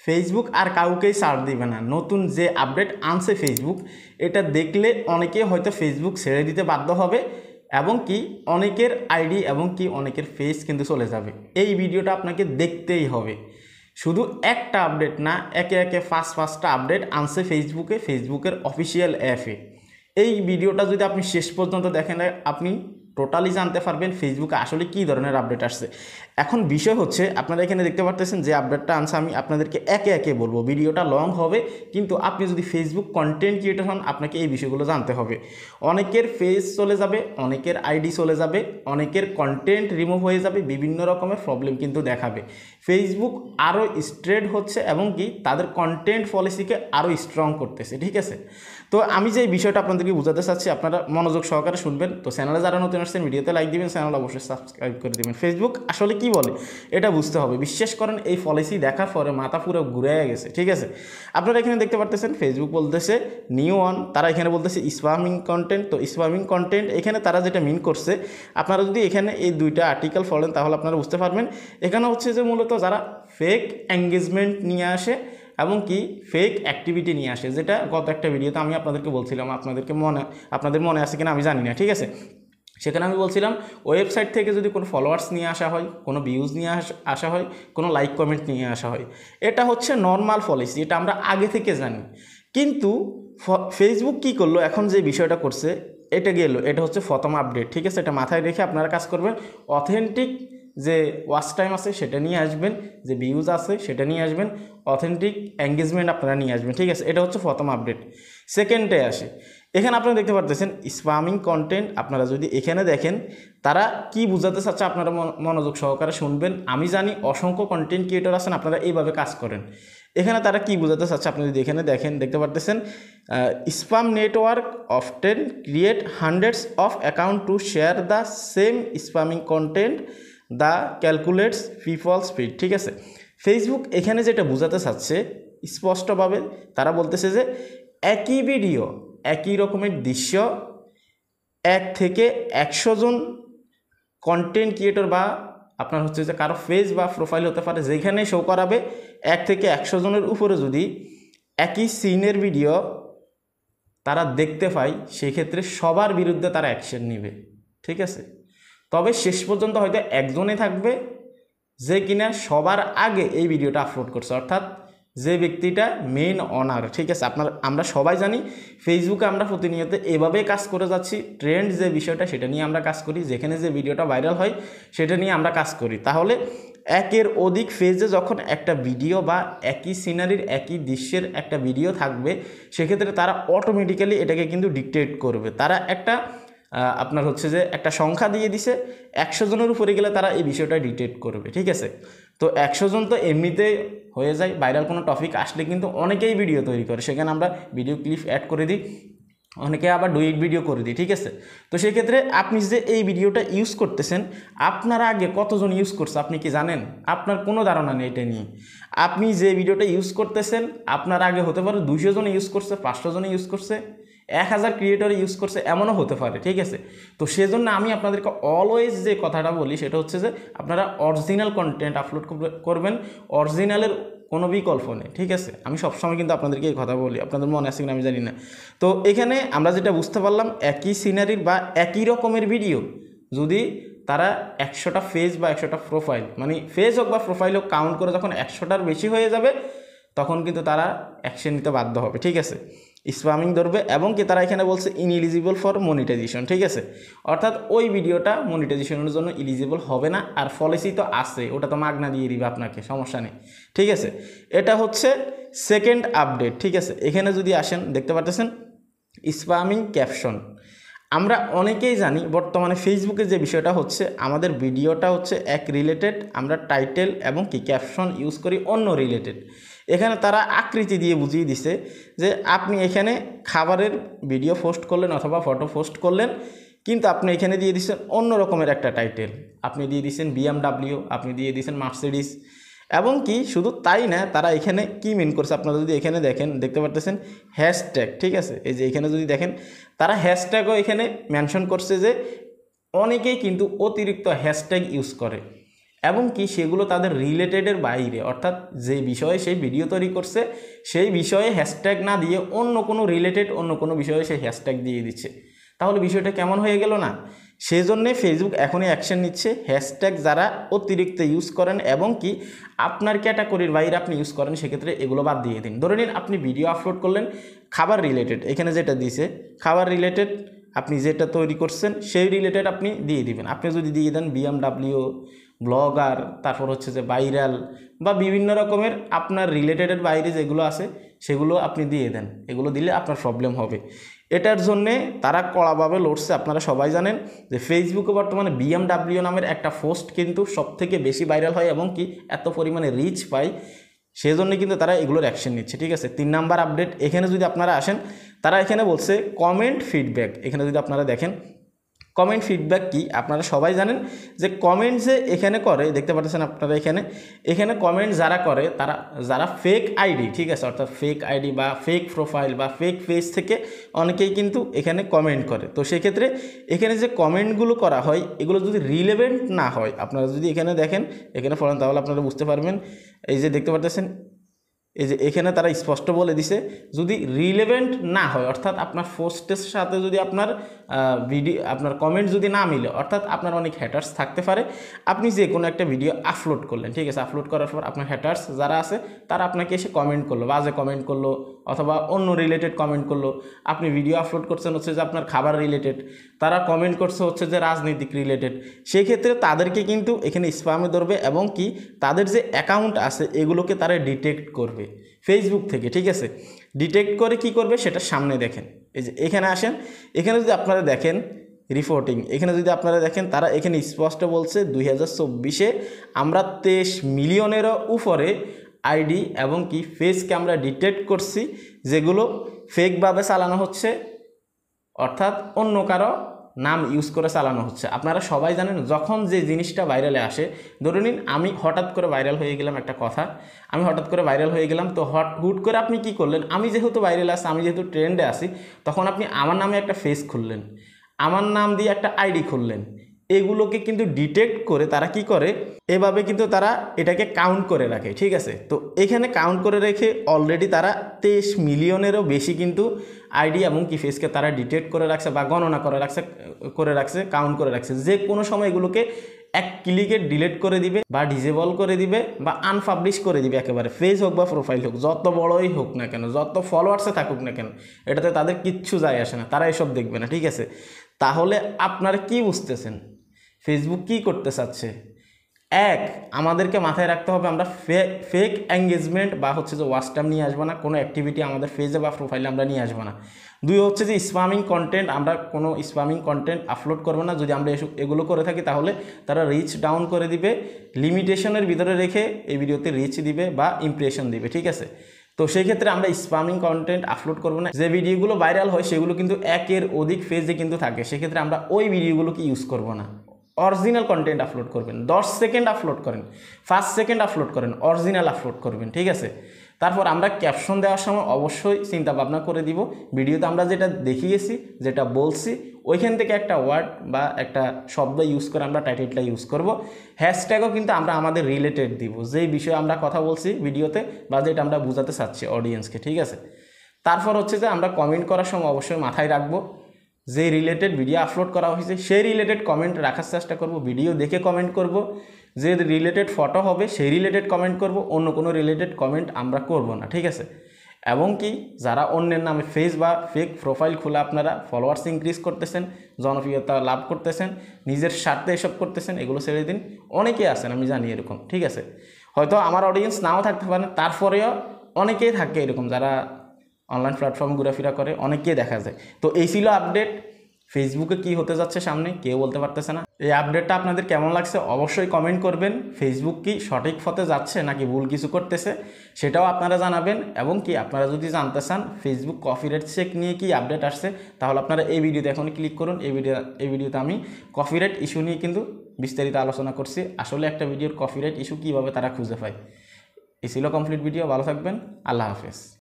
Facebook আর কাউকেই ছাড় দিবে না। নতুন যে আপডেট আনছে ফেসবুক, এটা দেখলে অনেকে হয়তো ফেসবুক ছেড়ে দিতে বাধ্য হবে এবং কি অনেকের আইডি এবং কি অনেকের ফেস কিন্তু চলে যাবে। এই ভিডিওটা আপনাকে দেখতেই হবে। শুধু একটা আপডেট না, একে একে পাঁচটা আপডেট আনছে ফেসবুকের অফিসিয়াল অ্যাপে। এই ভিডিওটা যদি আপনি শেষ পর্যন্ত দেখেন, আপনি টোটালি জানতে পারবেন ফেসবুকে আসলে কী ধরনের আপডেট আসছে। এখন বিষয় হচ্ছে, আপনারা এখানে দেখতে পারতেছেন যে আপডেটটা আনছে, আমি আপনাদেরকে একে একে বলবো। ভিডিওটা লং হবে, কিন্তু আপনি যদি ফেসবুক কন্টেন্ট ক্রিয়েটর হন, আপনাকে এই বিষয়গুলো জানতে হবে। অনেকের ফেস চলে যাবে, অনেকের আইডি চলে যাবে, অনেকের কন্টেন্ট রিমুভ হয়ে যাবে, বিভিন্ন রকমের প্রবলেম কিন্তু দেখাবে। ফেসবুক আরও স্ট্রেট হচ্ছে এবং কি তাদের কন্টেন্ট পলিসিকে আরও স্ট্রং করতেছে, ঠিক আছে। তো আমি যে বিষয়টা আপনাদেরকে বোঝাতে চাচ্ছি, আপনারা মনোযোগ সহকারে শুনবেন। তো চ্যানেলে যারা নতুন আসছেন, ভিডিওতে লাইক দিবেন, চ্যানেল অবশ্যই সাবস্ক্রাইব করে দিবেন। ফেসবুক আসলে কি বলে এটা বুঝতে হবে। বিশ্বাস করেন, এই পলিসি দেখার পরে মাথা পুরো ঘুরে গেছে, ঠিক আছে। আপনারা এখানে দেখতে পারতেছেন ফেসবুক বলতেছে নিউ অন, তারা এখানে বলতেছে স্প্যামিং কন্টেন্ট। তো স্প্যামিং কন্টেন্ট এখানে তারা যেটা মিন করছে, আপনারা যদি এখানে এই দুইটা আর্টিকেল পড়েন তাহলে আপনারা বুঝতে পারবেন। এখানে হচ্ছে যে মূলত যারা ফেক এঙ্গেজমেন্ট নিয়ে আসে এবং কি ফেক অ্যাক্টিভিটি নিয়ে আসে, যেটা গত একটা ভিডিওতে আমি আপনাদেরকে বলছিলাম, আপনাদের মনে আছে কিনা আমি জানি না, ঠিক আছে। সেখানে আমি বলছিলাম ওয়েবসাইট থেকে যদি কোনো ফলোয়ার্স নিয়ে আসা হয়, কোনো ভিউজ নিয়ে আসা হয়, কোনো লাইক কমেন্ট নিয়ে আসা হয়, এটা হচ্ছে নর্মাল পলিসি, এটা আমরা আগে থেকে জানি। কিন্তু ফেসবুক কি করলো, এখন যে বিষয়টা করছে, এটা হচ্ছে প্রথম আপডেট, ঠিক আছে। এটা মাথায় রেখে আপনারা কাজ করবেন। অথেন্টিক যে ওয়াচ টাইম আছে সেটা নিয়ে আসবেন, যে ভিউজ আছে সেটা নিয়ে আসবেন, অথেন্টিক এঙ্গেজমেন্ট আপনারা নিয়ে আসবেন, ঠিক আছে। এটা হচ্ছে প্রথম আপডেট। সেকেন্ডে আসে, এখানে আপনারা দেখতে পারতেছেন স্প্যামিং কন্টেন্ট। আপনারা যদি এখানে দেখেন তারা কি বোঝাতে চাচ্ছে, আপনারা মনোযোগ সহকারে শুনবেন। আমি জানি অসংখ্য কন্টেন্ট ক্রিয়েটর আছেন, আপনারা এইভাবে কাজ করেন। এখানে তারা কি বোঝাতে চাচ্ছে, আপনি যদি এখানে দেখেন দেখতে পারতেছেন spam network often create hundreds of account to share the same spamming content the calculates people speed, ঠিক আছে। ফেসবুক এখানে যেটা বোঝাতে চাচ্ছে স্পষ্টভাবে, তারা বলতেছে যে একই ভিডিও, একই রকমের দৃশ্য 1 থেকে 100 জন কন্টেন্ট ক্রিয়েটর বা আপনার হচ্ছে যে কারো পেজ বা প্রোফাইল হতে পারে, যেখানে শো করাবে 1 থেকে 100 জনের উপরে যদি একই সিনের ভিডিও তারা দেখতে পায়, সেক্ষেত্রে সবার বিরুদ্ধে তারা অ্যাকশন নেবে, ঠিক আছে। তবে শেষ পর্যন্ত হয়তো একজনে থাকবে যে কিনা সবার আগে এই ভিডিওটা আপলোড করছে, অর্থাৎ যে ব্যক্তিটা মেইন অনার, ঠিক আছে। আমরা সবাই জানি ফেসবুকে আমরা প্রতিনিয়ত এভাবেই কাজ করে যাচ্ছি। ট্রেন্ড যে বিষয়টা সেটা নিয়ে আমরা কাজ করি, যেখানে যে ভিডিওটা ভাইরাল হয় সেটা নিয়ে আমরা কাজ করি। তাহলে একের অধিক ফেজে যখন একটা ভিডিও বা একই সিনারির একই দৃশ্যের একটা ভিডিও থাকবে, সেক্ষেত্রে তারা অটোমেটিক্যালি এটাকে কিন্তু ডিকটেট করবে। তারা আপনার হচ্ছে যে একটা সংখ্যা দিয়ে দিছে, 100 জনের উপরে গেলে তারা এই বিষয়টা ডিটেক্ট করবে, ঠিক আছে। তো 100 জন তো এমনিতেই হয়ে যায়, ভাইরাল কোনো টপিক আসলে কিন্তু অনেকেই ভিডিও তৈরি করে, সেখানে আমরা ভিডিও ক্লিপ অ্যাড করে দিই, অনেকে আবার ডুইট ভিডিও করে দিই, ঠিক আছে। তো সেক্ষেত্রে আপনি যে এই ভিডিওটা ইউজ করতেছেন, আপনার আগে কতজন ইউজ করছে আপনি কি জানেন? আপনার কোনো ধারণা নেই এটা নিয়ে। আপনি যে ভিডিওটা ইউজ করতেছেন, আপনার আগে হতে পারে 200 জন ইউজ করছে, 500 জন ইউজ করছে, 1000 ক্রিয়েটর ইউজ করছে, এমনও হতে পারে, ঠিক আছে। তো সেজন্য আমি আপনাদেরকে অলওয়েজ যে কথাটা বলি সেটা হচ্ছে যে আপনারা অরিজিনাল কন্টেন্ট আপলোড করবেন, অরিজিনালের কোনো বিকল্প নেই, ঠিক আছে। আমি সবসময় কিন্তু আপনাদেরকে এই কথা বলি, আপনাদের মনে আছে কিনা আমি জানি না। তো এখানে আমরা যেটা বুঝতে পারলাম, একই সিনারির বা একই রকমের ভিডিও যদি তারা 100টা পেজ বা 100টা প্রোফাইল, মানে ফেজ হোক বা প্রোফাইল হোক, কাউন্ট করে যখন 100টার বেশি হয়ে যাবে, তখন কিন্তু তারা অ্যাকশন নিতে বাধ্য হবে, ঠিক আছে। স্প্যামিং ধরবে এবং কি তারা এখানে বলছে ইনএলিজিবল ফর মনিটাইজেশন, ঠিক আছে। অর্থাৎ ওই ভিডিওটা মনিটাইজেশনের জন্য এলিজিবল হবে না। আর পলিসি তো আছে, ওটা তো মাগনা দিয়ে দিবে আপনাকে, সমস্যা নেই, ঠিক আছে। এটা হচ্ছে সেকেন্ড আপডেট, ঠিক আছে। এখানে যদি আসেন দেখতে পাচ্ছেন স্প্যামিং ক্যাপশন। আমরা অনেকেই জানি বর্তমানে ফেসবুকে যে বিষয়টা হচ্ছে, আমাদের ভিডিওটা হচ্ছে এক রিলেটেড, আমরা টাইটেল এবং কি ক্যাপশন ইউজ করি অন্য রিলেটেড। এখানে তারা আকৃতি দিয়ে বুঝিয়ে দিছে যে আপনি এখানে খাবারের ভিডিও পোস্ট করলেন অথবা ফটো পোস্ট করলেন, কিন্তু আপনি এখানে দিয়ে দিচ্ছেন অন্য রকমের একটা টাইটেল, আপনি দিয়ে দিচ্ছেন BMW, আপনি দিয়ে দিচ্ছেন মার্সিডিস। এবং কি শুধু তাই না, তারা এখানে কি মিন করছে, আপনারা যদি এখানে দেখেন দেখতে পারতেছেন হ্যাশট্যাগ, ঠিক আছে। এই যে এখানে যদি দেখেন তারা হ্যাশট্যাগও এখানে মেনশন করছে, যে অনেকেই কিন্তু অতিরিক্ত হ্যাশট্যাগ ইউজ করে। এবং কি সেগুলো তাদের রিলেটেডের বাইরে, অর্থাৎ যে বিষয়ে সেই ভিডিও তৈরি করছে সেই বিষয়ে হ্যাশট্যাগ না দিয়ে অন্য কোনো রিলেটেড অন্য কোনো বিষয়ে সেই হ্যাশট্যাগ দিয়ে দিচ্ছে। তাহলে বিষয়টা কেমন হয়ে গেল না? সেই জন্যে ফেসবুক এখনই অ্যাকশন নিচ্ছে। হ্যাশট্যাগ যারা অতিরিক্ত ইউজ করেন এবং কি আপনার ক্যাটাগরির বাইরে আপনি ইউজ করেন, সেক্ষেত্রে এগুলো বাদ দিয়ে দিন। ধরে নিন আপনি ভিডিও আপলোড করলেন খাবার রিলেটেড, এখানে যেটা দিছে খাবার রিলেটেড, আপনি যেটা তৈরি করছেন সেই রিলেটেড আপনি দিয়ে দিবেন। আপনি যদি দিয়ে দেন BMW, ব্লগার, তারপর হচ্ছে যে ভাইরাল বা বিভিন্ন রকমের আপনার রিলেটেডের বাইরে যেগুলো আছে সেগুলো আপনি দিয়ে দেন, এগুলো দিলে আপনার প্রবলেম হবে। এটার জন্যে তারা কড়াভাবে লড়ছে। আপনারা সবাই জানেন যে ফেসবুকে বর্তমানে BMW নামের একটা পোস্ট কিন্তু সবথেকে বেশি ভাইরাল হয় এবং কি এত পরিমাণে রিচ পায়, সেজন্য কিন্তু তারা এগুলোর অ্যাকশন নিচ্ছে। ঠিক আছে, 3 নাম্বার আপডেট এখানে যদি আপনারা আসেন, তারা এখানে বলছে কমেন্ট ফিডব্যাক। এখানে যদি আপনারা দেখেন কমেন্ট ফিডব্যাক কি, আপনারা সবাই জানেন যে কমেন্ট যে এখানে করে, দেখতে পাচ্ছেন আপনারা এখানে কমেন্ট যারা করে তারা যারা ফেক আইডি, ঠিক আছে, অর্থাৎ ফেক আইডি বা ফেক প্রোফাইল বা ফেক পেজ থেকে অনেকেই কিন্তু এখানে কমেন্ট করে। তো সেক্ষেত্রে এখানে যে কমেন্টগুলো করা হয় এগুলো যদি রিলেভেন্ট না হয়, আপনারা যদি এখানে দেখেন এখানে পড়েন তাহলে আপনারা বুঝতে পারবেন। এই যে দেখতে পাচ্ছেন এই যে এখানে তারা স্পষ্ট বলে দিছে যদি রিলেভেন্ট না হয়, অর্থাৎ আপনার পোস্টের সাথে যদি আপনার আপনার কমেন্ট যদি না মিলে, অর্থাৎ আপনার অনেক হ্যাটার্স থাকতে পারে, আপনি যে কোনো একটা ভিডিও আপলোড করলেন, ঠিক আছে, আপলোড করার পর আপনার হ্যাটার্স যারা আছে তারা আপনাকে এসে কমেন্ট করলো, বাজে কমেন্ট করলো অথবা অন্য রিলেটেড কমেন্ট করলো। আপনি ভিডিও আপলোড করছেন হচ্ছে যে আপনার খাবার রিলেটেড, তারা কমেন্ট করছে হচ্ছে যে রাজনৈতিক রিলেটেড, সেক্ষেত্রে তাদেরকে কিন্তু এখানে স্প্যামে ধরবে এবং কি তাদের যে অ্যাকাউন্ট আছে এগুলোকে তারা ডিটেক্ট করবে ফেসবুক থেকে। ঠিক আছে, ডিটেক্ট করে কি করবে সেটা সামনে দেখেন। এই যে এখানে আসেন, এখানে যদি আপনারা দেখেন রিপোর্টিং, এখানে যদি আপনারা দেখেন তারা এখানে স্পষ্ট বলছে 2024-এ আমরা 23 মিলিয়নেরও উপরে আইডি এবং কি ফেসকে আমরা ডিটেক্ট করছি যেগুলো ফেকভাবে চালানো হচ্ছে, অর্থাৎ অন্য কারো নাম ইউজ করে চালানো হচ্ছে। আপনারা সবাই জানেন যখন যে জিনিসটা ভাইরালে আসে, ধরে নিন আমি হঠাৎ করে ভাইরাল হয়ে গেলাম, একটা কথা আমি হঠাৎ করে ভাইরাল হয়ে গেলাম, তো হুট করে আপনি কি করলেন, আমি যেহেতু ভাইরাল আছি, আমি যেহেতু ট্রেন্ডে আসি, তখন আপনি আমার নামে একটা ফেস খুললেন, আমার নাম দিয়ে একটা আইডি খুললেন, এগুলোকে কিন্তু ডিটেক্ট করে তারা কি করে এভাবে কিন্তু তারা এটাকে কাউন্ট করে রাখে। ঠিক আছে, তো এখানে কাউন্ট করে রেখে অলরেডি তারা 23 মিলিয়নেরও বেশি কিন্তু আইডি এবং কি ফেসকে তারা ডিটেক্ট করে রাখছে বা গণনা করে রাখছে কাউন্ট করে রাখছে। যে কোনো সময় এগুলোকে এক ক্লিকে ডিলিট করে দিবে বা ডিজেবল করে দিবে বা আনপাবলিশ করে দিবে একেবারে, ফেস হোক বা প্রোফাইল হোক, যত বড়ই হোক না কেন, যত ফলোয়ার্সে থাকুক না কেন, এটাতে তাদের কিচ্ছু যায় আসে না, তারা এসব দেখবে না। ঠিক আছে, তাহলে আপনারা কি বুঝতেছেন ফেসবুক কি করতে চাচ্ছে? এক, আমাদেরকে মাথায় রাখতে হবে আমরা ফেক এঙ্গেজমেন্ট বা হচ্ছে যে ওয়াচ টাইম নিয়ে আসবো না, কোনো অ্যাক্টিভিটি আমাদের পেজে বা প্রোফাইলে আমরা নিয়ে আসবো না। দুই হচ্ছে যে স্প্যামিং কন্টেন্ট, আমরা কোনো স্প্যামিং কন্টেন্ট আপলোড করবো না। যদি আমরা এগুলো করে থাকি তাহলে তারা রিচ ডাউন করে দিবে, লিমিটেশনের ভিতরে রেখে এই ভিডিওতে রিচ দিবে বা ইমপ্রেশন দিবে। ঠিক আছে, তো সেই ক্ষেত্রে আমরা স্প্যামিং কন্টেন্ট আপলোড করবো না। যে ভিডিওগুলো ভাইরাল হয় সেগুলো কিন্তু একের অধিক পেজে কিন্তু থাকে, সেক্ষেত্রে আমরা ওই ভিডিওগুলোকে ইউজ করবো না। অরিজিনাল কন্টেন্ট আপলোড করবেন, 10 সেকেন্ড আপলোড করেন, 5 সেকেন্ড আপলোড করেন, অরিজিনাল আপলোড করবেন। ঠিক আছে, তারপর আমরা ক্যাপশন দেওয়ার সময় অবশ্যই চিন্তা ভাবনা করে দিব, ভিডিওতে আমরা যেটা দেখিয়েছি যেটা বলছি ওইখান থেকে একটা ওয়ার্ড বা একটা শব্দ ইউজ করে আমরা টাইটেলটা ইউজ করব। হ্যাশট্যাগও কিন্তু আমরা আমাদের রিলেটেড দিব, যেই বিষয়ে আমরা কথা বলছি ভিডিওতে বা যেটা আমরা বোঝাতে চাচ্ছি অডিয়েন্সকে। ঠিক আছে, তারপর হচ্ছে যে আমরা কমেন্ট করার সময় অবশ্যই মাথায় রাখবো যে রিলেটেড ভিডিও আপলোড করা হয়েছে সেই রিলেটেড কমেন্ট রাখার চেষ্টা করব, ভিডিও দেখে কমেন্ট করব, যে রিলেটেড ফটো হবে সেই রিলেটেড কমেন্ট করব, অন্য কোনো রিলেটেড কমেন্ট আমরা করব না। ঠিক আছে, এবং কি যারা অন্যের নামে ফেস বা ফেক প্রোফাইল খুলে আপনারা ফলোয়ার্স ইনক্রিজ করতেছেন, জনপ্রিয়তা লাভ করতেছেন, নিজের স্বার্থে এসব করতেছেন, এগুলো ছেড়ে দিন। অনেকেই আছেন আমি জানি এরকম। ঠিক আছে, হয়তো আমার অডিয়েন্স নাও থাকতে পারে, তারপরেও অনেকেই থাকে এরকম যারা অনলাইন প্ল্যাটফর্ম ঘোরাফেরা করে, অনেককেই দেখা যায়। তো এই ছিল আপডেট, ফেসবুকে কি হতে যাচ্ছে সামনে কেউ বলতে পারতেছে না। এই আপডেটটা আপনাদের কেমন লাগছে অবশ্যই কমেন্ট করবেন। ফেসবুক কি সঠিক পথে যাচ্ছে নাকি ভুল কিছু করতেছে সেটাও আপনারা জানাবেন। এবং কি আপনারা যদি জানতে চান ফেসবুক কপিরাইট চেক নিয়ে কি আপডেট আসছে, তাহলে আপনারা এই ভিডিওতে এখন ক্লিক করুন। এই ভিডিওতে আমি কপিরাইট ইস্যু নিয়ে কিন্তু বিস্তারিত আলোচনা করছি, আসলে একটা ভিডিওর কপিরাইট ইস্যু কীভাবে তারা খুঁজে পায়। এই ছিল কমপ্লিট ভিডিও, ভালো থাকবেন, আল্লাহ হাফেজ।